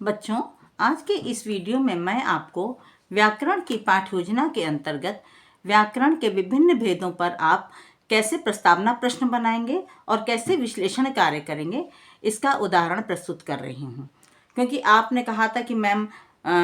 बच्चों, आज के इस वीडियो में मैं आपको व्याकरण की पाठ्य योजना के अंतर्गत व्याकरण के विभिन्न भेदों पर आप कैसे प्रस्तावना प्रश्न बनाएंगे और कैसे विश्लेषण कार्य करेंगे, इसका उदाहरण प्रस्तुत कर रही हूँ। क्योंकि आपने कहा था कि मैम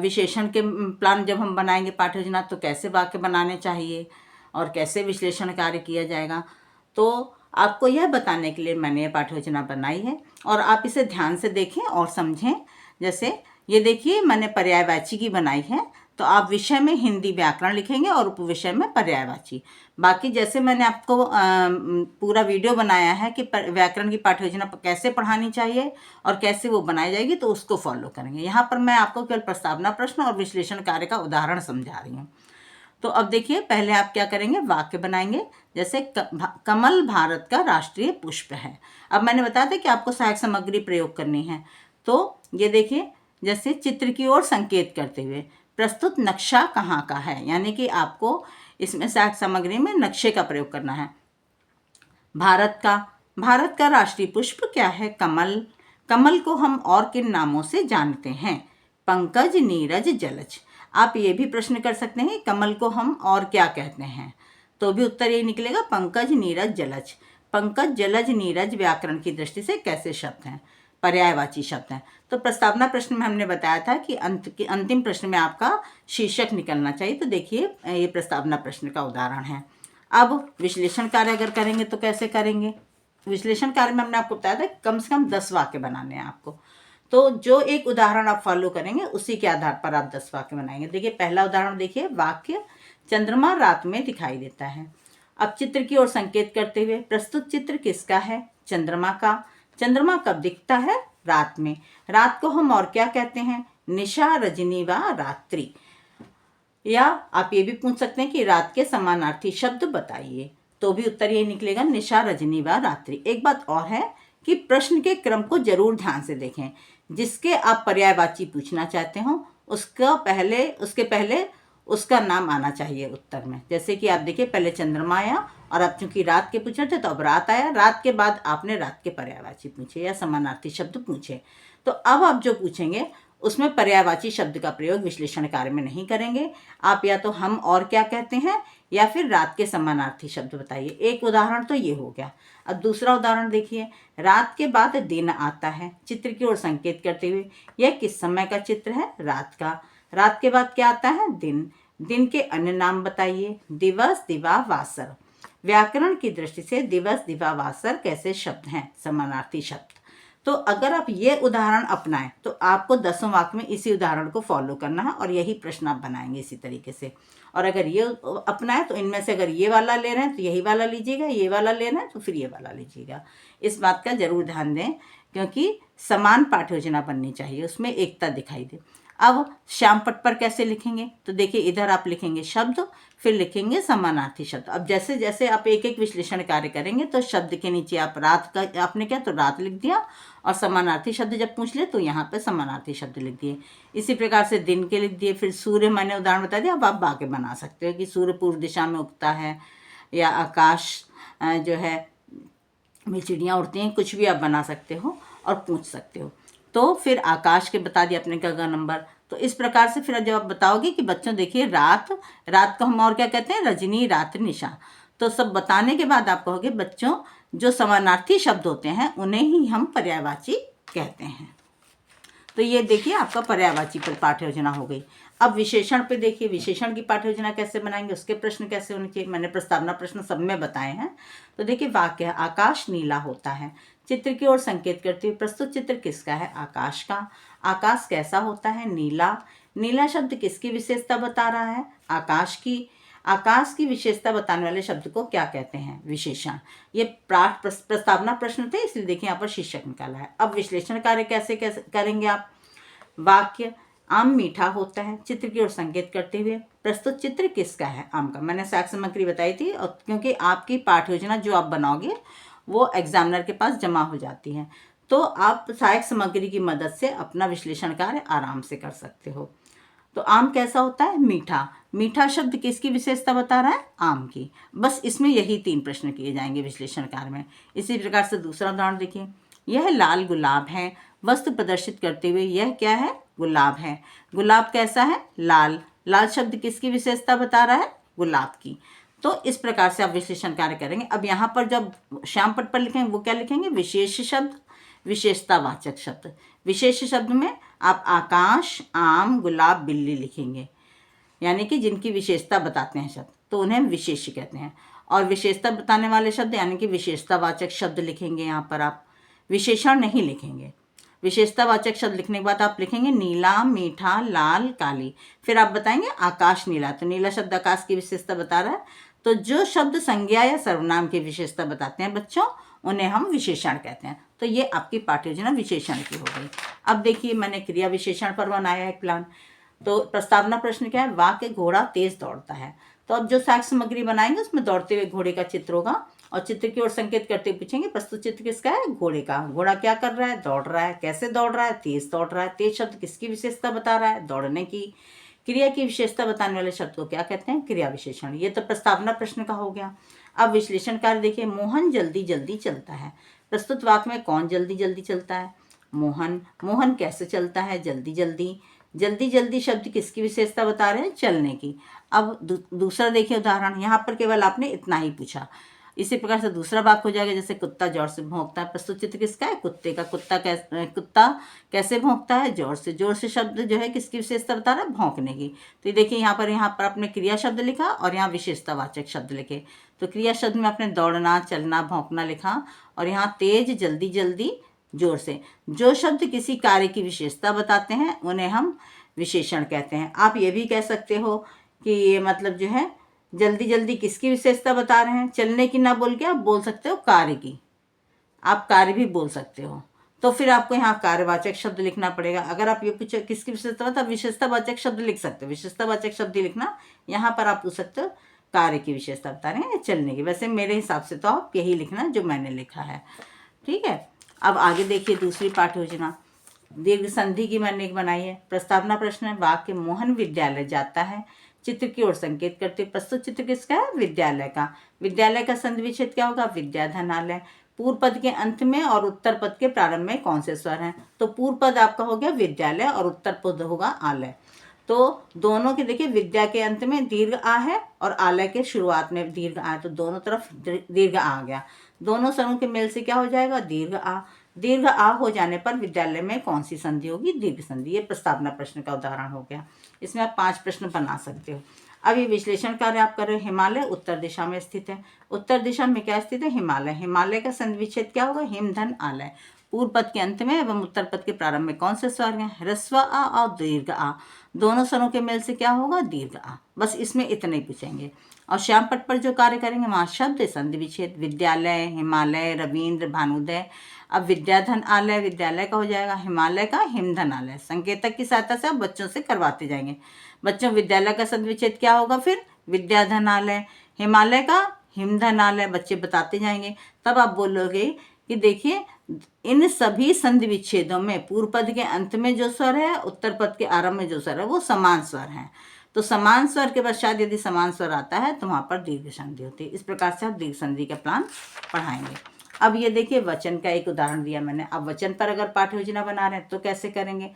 विशेषण के प्लान जब हम बनाएंगे पाठ्य योजना तो कैसे वाक्य बनाने चाहिए और कैसे विश्लेषण कार्य किया जाएगा। तो आपको यह बताने के लिए मैंने ये पाठ्य योजना बनाई है और आप इसे ध्यान से देखें और समझें। जैसे ये देखिए, मैंने पर्यायवाची की बनाई है, तो आप विषय में हिंदी व्याकरण लिखेंगे और उपविषय में पर्यायवाची। बाकी जैसे मैंने आपको पूरा वीडियो बनाया है कि व्याकरण की पाठ्य योजना कैसे पढ़ानी चाहिए और कैसे वो बनाई जाएगी, तो उसको फॉलो करेंगे। यहाँ पर मैं आपको केवल प्रस्तावना प्रश्न और विश्लेषण कार्य का उदाहरण समझा रही हूँ। तो अब देखिए, पहले आप क्या करेंगे, वाक्य बनाएंगे। जैसे कमल भारत का राष्ट्रीय पुष्प है। अब मैंने बताया था कि आपको सहायक सामग्री प्रयोग करनी है। तो ये देखिए, जैसे चित्र की ओर संकेत करते हुए प्रस्तुत नक्शा कहाँ का है, यानी कि आपको इसमें सहायक सामग्री में नक्शे का प्रयोग करना है। भारत का राष्ट्रीय पुष्प क्या है? कमल। कमल को हम और किन नामों से जानते हैं? पंकज, नीरज, जलज। आप ये भी प्रश्न कर सकते हैं, कमल को हम और क्या कहते हैं, तो भी उत्तर यही निकलेगा, पंकज, नीरज, जलज। पंकज, जलज, नीरज व्याकरण की दृष्टि से कैसे शब्द हैं? पर्यायवाची शब्द हैं। तो प्रस्तावना प्रश्न में हमने बताया था कि अंतिम प्रश्न में आपका शीर्षक निकलना चाहिए। तो देखिए, ये प्रस्तावना प्रश्न का उदाहरण है। अब विश्लेषण कार्य अगर करेंगे तो कैसे करेंगे? विश्लेषण कार्य में हमने आपको बताया था कम से कम 10 वाक्य बनाने हैं आपको। तो जो एक उदाहरण आप फॉलो करेंगे उसी के आधार पर आप 10 वाक्य बनाएंगे। देखिए, पहला उदाहरण देखिए, वाक्य चंद्रमा रात में दिखाई देता है। अब चित्र की ओर संकेत करते हुए प्रस्तुत चित्र किसका है? चंद्रमा का। चंद्रमा कब दिखता है? रात में। रात को हम और क्या कहते हैं? निशा, रजनी व रात्रि। या आप ये भी पूछ सकते हैं कि रात के समानार्थी शब्द बताइए, तो भी उत्तर ये निकलेगा, निशा, रजनी व रात्रि। एक बात और है कि प्रश्न के क्रम को जरूर ध्यान से देखें। जिसके आप पर्यायवाची पूछना चाहते हो उसके पहले उसका नाम आना चाहिए उत्तर में। जैसे कि आप देखिए, पहले चंद्रमा आया और आप चूंकि रात के पूछ रहे थे तो अब रात आया। रात के बाद आपने रात के पर्यायवाची पूछे या समानार्थी शब्द पूछे। तो अब आप जो पूछेंगे उसमें पर्यायवाची शब्द का प्रयोग विश्लेषण कार्य में नहीं करेंगे। आप या तो हम और क्या कहते हैं या फिर रात के समानार्थी शब्द बताइए। एक उदाहरण तो ये हो गया। अब दूसरा उदाहरण देखिए, रात के बाद दिन आता है। चित्र की ओर संकेत करते हुए यह किस समय का चित्र है? रात का। रात के बाद क्या आता है? दिन। दिन के अन्य नाम बताइए। दिवस, दिवा, वासर। व्याकरण की दृष्टि से दिवस, दिवा, वासर कैसे शब्द हैं? समानार्थी शब्द। तो अगर आप ये उदाहरण अपनाएं तो आपको 10 वाक्य में इसी उदाहरण को फॉलो करना है और यही प्रश्न आप बनाएंगे इसी तरीके से। और अगर ये अपनाएं तो इनमें से अगर ये वाला ले रहे हैं तो यही वाला लीजिएगा, ये वाला ले रहे हैं तो फिर ये वाला लीजिएगा। इस बात का जरूर ध्यान दें, क्योंकि समान पाठ्य योजना बननी चाहिए, उसमें एकता दिखाई दे। अब श्याम पट पर कैसे लिखेंगे? तो देखिए, इधर आप लिखेंगे शब्द, फिर लिखेंगे समानार्थी शब्द। अब जैसे जैसे आप एक एक विश्लेषण कार्य करेंगे तो शब्द के नीचे आप रात का आपने क्या, तो रात लिख दिया, और समानार्थी शब्द जब पूछ ले तो यहाँ पे समानार्थी शब्द लिख दिए। इसी प्रकार से दिन के लिख दिए। फिर सूर्य मैंने उदाहरण बता दिया। अब आप वाक्य बना सकते हो कि सूर्य पूर्व दिशा में उगता है, या आकाश जो है में चिड़ियाँ उड़ती हैं, कुछ भी आप बना सकते हो और पूछ सकते हो। तो फिर आकाश के बता दिया अपने का नंबर। तो इस प्रकार से फिर जब आप बताओगे कि बच्चों देखिए, रात को हम और क्या कहते हैं? रजनी, रात्रि, निशा। तो सब बताने के बाद आप कहोगे बच्चों, जो समानार्थी शब्द होते हैं उन्हें ही हम पर्यायवाची कहते हैं। तो ये देखिए, आपका पर्यायवाची पर पाठ्य योजना हो गई। अब विशेषण पे देखिए, विशेषण की पाठ्य योजना कैसे बनाएंगे, उसके प्रश्न कैसे होने चाहिए, मैंने प्रस्तावना प्रश्न सब में बताए हैं। तो देखिए, वाक्य है, आकाश नीला होता है। चित्र की ओर संकेत करते हुए प्रस्तुत चित्र किसका है? आकाश का। आकाश कैसा होता है? नीला। नीला शब्द किसकी विशेषता बता रहा है? आकाश की। आकाश की विशेषता बताने वाले शब्द को क्या कहते हैं? विशेषण। ये प्रस्तावना प्रश्न थे, इसलिए देखिए यहाँ पर शीर्षक निकाला है। अब विश्लेषण कार्य कैसे कैसे करेंगे आप? वाक्य, आम मीठा होता है। चित्र की ओर संकेत करते हुए प्रस्तुत चित्र किसका है? आम का। मैंने सहायक सामग्री बताई थी, और क्योंकि आपकी पाठ्य योजना जो आप बनाओगे वो एग्जामिनर के पास जमा हो जाती है, तो आप सहायक सामग्री की मदद से अपना विश्लेषण कार्य आराम से कर सकते हो। तो आम कैसा होता है? मीठा। मीठा शब्द किसकी विशेषता बता रहा है? आम की। बस इसमें यही 3 प्रश्न किए जाएंगे विश्लेषण कार्य में। इसी प्रकार से दूसरा उदाहरण देखिए, यह लाल गुलाब है। वस्तु प्रदर्शित करते हुए यह क्या है? गुलाब है। गुलाब कैसा है? लाल। लाल शब्द किसकी विशेषता बता रहा है? गुलाब की। तो इस प्रकार से आप विश्लेषण कार्य करेंगे। अब यहाँ पर जब श्याम पट पर लिखेंगे वो क्या लिखेंगे? विशेष शब्द, विशेषतावाचक शब्द। विशेष शब्द में आप आकाश, आम, गुलाब, बिल्ली लिखेंगे, यानी कि जिनकी विशेषता बताते हैं शब्द, तो उन्हें विशेष कहते हैं। और विशेषता बताने वाले शब्द यानी कि विशेषतावाचक शब्द लिखेंगे। यहाँ पर आप विशेषण नहीं लिखेंगे। विशेषतावाचक शब्द लिखने के बाद आप लिखेंगे नीला, मीठा, लाल, काली। फिर आप बताएंगे आकाश नीला, तो नीला शब्द आकाश की विशेषता बता रहा है। तो जो शब्द संज्ञा या सर्वनाम की विशेषता बताते हैं बच्चों, उन्हें हम विशेषण कहते हैं। तो ये आपकी पाठ्य योजना विशेषण की हो गई। अब देखिए मैंने क्रिया विशेषण पर बनाया एक प्लान। तो प्रस्तावना प्रश्न क्या है? वाक्य घोड़ा तेज दौड़ता है। तो अब जो साक्ष्य सामग्री बनाएंगे उसमें दौड़ते हुए घोड़े का चित्र होगा और चित्र की ओर संकेत करते हुए पूछेंगे प्रस्तुत चित्र किसका है? घोड़े का। घोड़ा क्या कर रहा है? दौड़ रहा है। कैसे दौड़ रहा है? तेज दौड़ रहा है। तेज शब्द किसकी विशेषता बता रहा है? दौड़ने की। क्रिया की विशेषता बताने वाले शब्द को क्या कहते हैं? क्रिया विशेषण। ये तो प्रस्तावना प्रश्न का हो गया। अब विश्लेषण कार्य देखिए। मोहन जल्दी जल्दी चलता है। प्रस्तुत वाक्य में कौन जल्दी जल्दी चलता है? मोहन। मोहन कैसे चलता है? जल्दी जल्दी। जल्दी जल्दी शब्द किसकी विशेषता बता रहे हैं? चलने की। अब दूसरा देखिए उदाहरण। यहाँ पर केवल आपने इतना ही पूछा। इसी प्रकार से दूसरा वाक्य हो जाएगा, जैसे कुत्ता जोर से भौंकता है। प्रस्तुत चित्र किसका है? कुत्ते का। कुत्ता कैसे भौंकता है? जोर से। जोर से शब्द जो है किसकी विशेषता बता रहा है? भौंकने की। तो देखिए यहाँ पर आपने क्रिया शब्द लिखा और यहाँ विशेषतावाचक शब्द लिखे। तो क्रिया शब्द में आपने दौड़ना, चलना, भौंकना लिखा और यहाँ तेज, जल्दी जल्दी, जोर से। जो शब्द किसी कार्य की विशेषता बताते हैं उन्हें हम विशेषण कहते हैं। आप ये भी कह सकते हो कि ये मतलब जो है जल्दी जल्दी किसकी विशेषता बता रहे हैं? चलने की ना बोल के आप बोल सकते हो कार्य की। आप कार्य भी बोल सकते हो। तो फिर आपको यहाँ कार्यवाचक शब्द लिखना पड़ेगा। अगर आप ये पूछो किसकी विशेषता बता, विशेषतावाचक शब्द लिख सकते हो। विशेषतावाचक शब्द ही लिखना। यहाँ पर आप पूछ सकते हो कार्य की विशेषता बता रहे हैं, चलने की। वैसे मेरे हिसाब से तो आप यही लिखना जो मैंने लिखा है। ठीक है। अब आगे देखिए दूसरी पाठ्य योजना। दीर्घ संधि की मैंने एक बनाई है। प्रस्तावना प्रश्न है। वाक्य मोहन विद्यालय जाता है। चित्र की ओर संकेत करते। प्रस्तुत चित्र किसका है? विद्यालय का। विद्यालय का संधि विच्छेद क्या होगा? विद्याधनालय। पूर्व पद के अंत में और उत्तर पद के प्रारंभ में कौन से स्वर हैं? तो पूर्व पद आपका हो गया विद्यालय और उत्तर पद होगा आलय। तो दोनों के देखिए, विद्या के अंत में दीर्घ आ है और आलय के शुरुआत में दीर्घ आ है, तो दोनों तरफ दीर्घ आ गया। दोनों स्वरों के मेल से क्या हो जाएगा? दीर्घ आ। दीर्घ आ हो जाने पर विद्यालय में कौन सी संधि होगी? दीर्घ संधि। ये प्रस्तावना प्रश्न का उदाहरण हो गया। इसमें आप 5 प्रश्न बना सकते हो। अब ये विश्लेषण कार्य आप कर रहे हो। हिमालय उत्तर दिशा में स्थित है। उत्तर दिशा में क्या स्थित है? हिमालय। हिमालय का संधि विच्छेद क्या होगा? हिम धन आलय। पूर्व पद के अंत में एवं उत्तर पद के प्रारंभ में कौन से स्वर हैं? ह्रस्व आ और दीर्घ आ। दोनों स्वरों के मेल से क्या होगा? दीर्घ आ। बस इसमें इतने ही पूछेंगे। और श्याम पट पर जो कार्य करेंगे वहाँ शब्द संधि विच्छेद। विद्यालय, हिमालय, रविंद्र, भानुदय। अब विद्याधन आलय विद्यालय का हो जाएगा, हिमालय का हिमधन आलय। संकेतक की सहायता से आप बच्चों से करवाते जाएंगे। बच्चों, विद्यालय का संधि विच्छेद क्या होगा? फिर विद्याधन आलय। हिमालय का हिमधन आलय बच्चे बताते जाएंगे। तब आप बोलोगे कि देखिए इन सभी संधि विच्छेदों में पूर्व पद के अंत में जो स्वर है, उत्तर पद के आरंभ में जो स्वर है, वो समान स्वर हैं। तो समान स्वर के पश्चात यदि समान स्वर आता है तो वहाँ पर दीर्घ संधि होती है। इस प्रकार से आप दीर्घ संधि का प्लान पढ़ाएंगे। अब ये देखिए वचन का एक उदाहरण दिया मैंने। अब वचन पर अगर पाठ्य योजना बना रहे हैं तो कैसे करेंगे?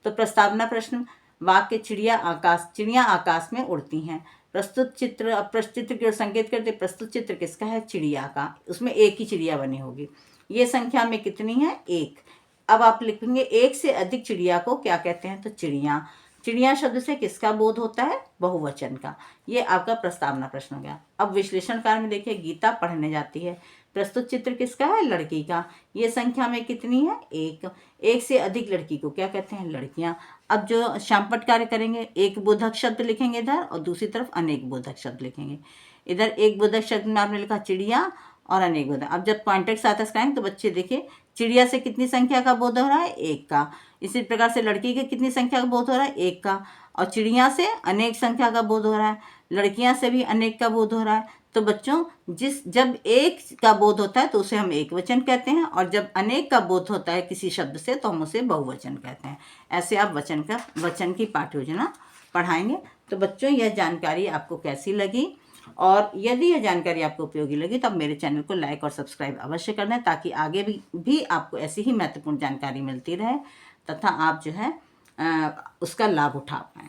तो प्रस्तावना प्रश्न। वाक्य चिड़िया आकाश में उड़ती हैं। प्रस्तुत चित्र की ओर संकेत करते। प्रस्तुत चित्र किसका है? चिड़िया का। उसमें एक ही चिड़िया बनी होगी। ये संख्या में कितनी है? एक। अब आप लिखेंगे एक से अधिक चिड़िया को क्या कहते हैं? तो चिड़िया। चिड़िया शब्द से किसका बोध होता है? बहुवचन का। ये आपका प्रस्तावना प्रश्न हो गया। अब विश्लेषण कार्य में देखिए, गीता पढ़ने जाती है। प्रस्तुत चित्र किसका है? लड़की का। ये संख्या में कितनी है? एक। एक से अधिक लड़की को क्या कहते हैं? लड़कियां। अब जो श्यामपट कार्य करेंगे, एक बोधक शब्द लिखेंगे इधर और दूसरी तरफ अनेक बोधक शब्द लिखेंगे। इधर एक बोधक शब्द में आपने लिखा चिड़िया और अनेक बोधक। अब जब पॉइंटेड के साथ कराएंगे तो बच्चे देखिए, चिड़िया से कितनी संख्या का बोध हो रहा है? एक का। इसी प्रकार से लड़की के कितनी संख्या का बोध हो रहा है? एक का। और चिड़िया से अनेक संख्या का बोध हो रहा है। लड़कियां से भी अनेक का बोध हो रहा है। तो बच्चों, जब एक का बोध होता है तो उसे हम एक वचन कहते हैं, और जब अनेक का बोध होता है किसी शब्द से तो हम उसे बहुवचन कहते हैं। ऐसे आप वचन की पाठ्य योजना पढ़ाएंगे। तो बच्चों, यह जानकारी आपको कैसी लगी और यदि यह जानकारी आपको उपयोगी लगी तो आप मेरे चैनल को लाइक और सब्सक्राइब अवश्य कर दें, ताकि आगे भी आपको ऐसी ही महत्वपूर्ण जानकारी मिलती रहे तथा आप जो है उसका लाभ उठा पाएँ।